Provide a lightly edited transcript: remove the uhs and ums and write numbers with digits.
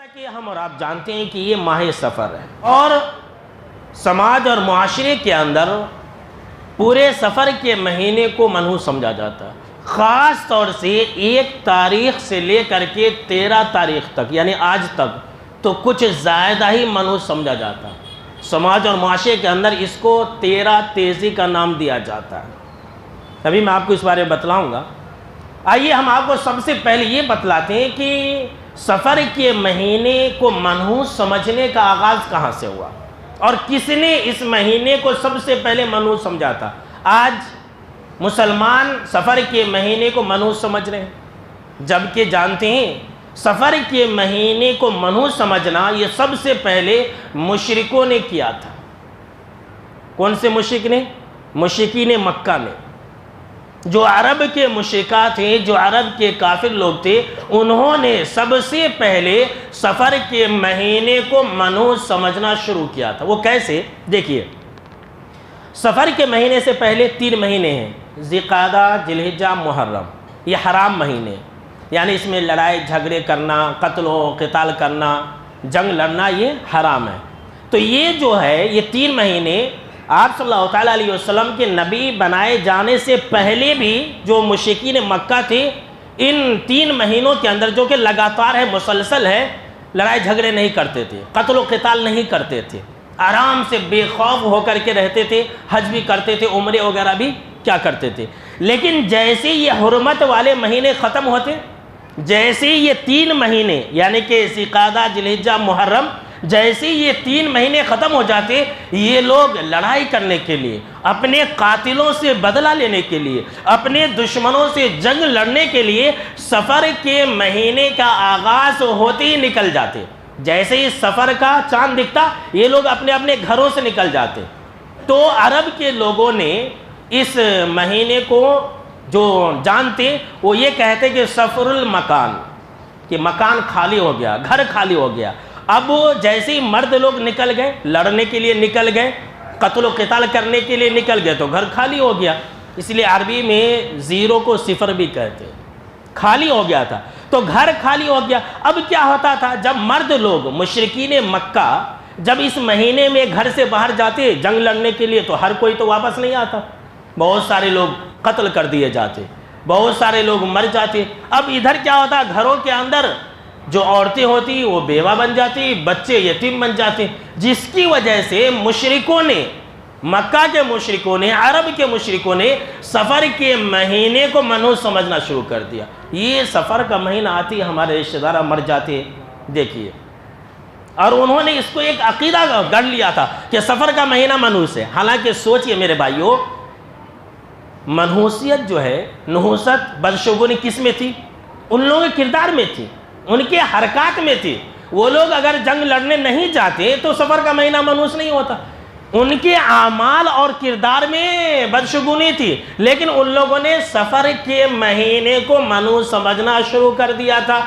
جیسا کہ ہم اور آپ جانتے ہیں کہ یہ ماہ سفر ہے اور سماج اور معاشرے کے اندر پورے سفر کے مہینے کو منحوس سمجھا جاتا ہے، خاص طور سے 1 تاریخ سے لے کر کے 13 تاریخ تک یعنی آج تک تو کچھ زائدہ ہی منحوس سمجھا جاتا ہے۔ سماج اور معاشرے کے اندر اس کو 13 تیزی کا نام دیا جاتا ہے۔ ابھی میں آپ کو اس بارے میں بتلاؤں گا۔ آئیے ہم آپ کو سب سے پہلے یہ بتلاتے ہیں کہ سفر کے مہینے کو منحوس سمجھنے کا آغاز کہاں سے ہوا اور کس نے اس مہینے کو سب سے پہلے منحوس سمجھا تھا۔ آج مسلمان سفر کے مہینے کو منحوس سمجھ رہے ہیں، جبکہ جانتے ہیں سفر کے مہینے کو منحوس سمجھنا یہ سب سے پہلے مشرکوں نے کیا تھا۔ کون سے مشرک نے؟ مشرکین مکہ نے۔ جو عرب کے مشرکات تھے، جو عرب کے کافر لوگ تھے، انہوں نے سب سے پہلے سفر کے مہینے کو منحوس سمجھنا شروع کیا تھا۔ وہ کیسے؟ دیکھیے، سفر کے مہینے سے پہلے 3 مہینے ہیں، ذی القعدہ، ذی الحجہ، محرم۔ یہ حرام مہینے، یعنی اس میں لڑائی جھگڑے کرنا، قتل و قتال کرنا، جنگ لڑنا یہ حرام ہے۔ تو یہ جو ہے یہ 3 مہینے آپ صلی اللہ تعالیٰ علیہ وسلم کے نبی بنائے جانے سے پہلے بھی جو مشرکین مکہ تھے، ان 3 مہینوں کے اندر جو کہ لگاتار ہے، مسلسل ہے، لڑائی جھگڑے نہیں کرتے تھے، قتل و قتال نہیں کرتے تھے، آرام سے بے خوف ہو کر کے رہتے تھے، حج بھی کرتے تھے، عمرے وغیرہ بھی کیا کرتے تھے۔ لیکن جیسے یہ حرمت والے مہینے ختم ہوتے، جیسے یہ 3 مہینے یعنی کہ ذی القعدہ، ذی الحجہ، محرم، جیسے یہ 3 مہینے ختم ہو جاتے، یہ لوگ لڑائی کرنے کے لیے، اپنے قاتلوں سے بدلہ لینے کے لیے، اپنے دشمنوں سے جنگ لڑنے کے لیے سفر کے مہینے کا آغاز ہوتے ہی نکل جاتے۔ جیسے ہی سفر کا چاند دکھتا، یہ لوگ اپنے اپنے گھروں سے نکل جاتے۔ تو عرب کے لوگوں نے اس مہینے کو جو جانتے، وہ یہ کہتے کہ سفر المکان، کہ مکان خالی ہو گیا، گھر خالی ہو گیا۔ اب جیسے ہی مرد لوگ نکل گئے، لڑنے کے لیے نکل گئے، قتل و قتال کرنے کے لیے نکل گئے، تو گھر خالی ہو گیا۔ اس لیے عربی میں 0 کو صفر بھی کہتے، خالی ہو گیا تھا، تو گھر خالی ہو گیا۔ اب کیا ہوتا تھا، جب مرد لوگ مشرکین مکہ جب اس مہینے میں گھر سے باہر جاتے جنگ لڑنے کے لیے، تو ہر کوئی تو واپس نہیں آتا، بہت سارے لوگ قتل کر دیے جاتے، بہت سارے لوگ مر جاتے۔ اب ادھر کیا ہوتا، گھروں کے اندر جو عورتیں ہوتی وہ بیوہ بن جاتی، بچے یتیم بن جاتے، جس کی وجہ سے مشرکوں نے، مکہ کے مشرکوں نے، عرب کے مشرکوں نے سفر کے مہینے کو منحوس سمجھنا شروع کر دیا۔ یہ سفر کا مہینہ آتی ہمارے رشتہ دار مر جاتے، دیکھیے، اور انہوں نے اس کو ایک عقیدہ گڑھ لیا تھا کہ سفر کا مہینہ منحوس ہے۔ حالانکہ سوچئے میرے بھائیوں، منحوسیت جو ہے، نحوست، بدشگونی کس میں تھی؟ ان لوگوں کے کردار میں تھی، ان کے حرکات میں تھی۔ وہ لوگ اگر جنگ لڑنے نہیں جاتے تو سفر کا مہینہ منحوس نہیں ہوتا، ان کے اعمال اور کردار میں بدشگونی تھی، لیکن ان لوگوں نے سفر کے مہینے کو منحوس سمجھنا شروع کر دیا تھا۔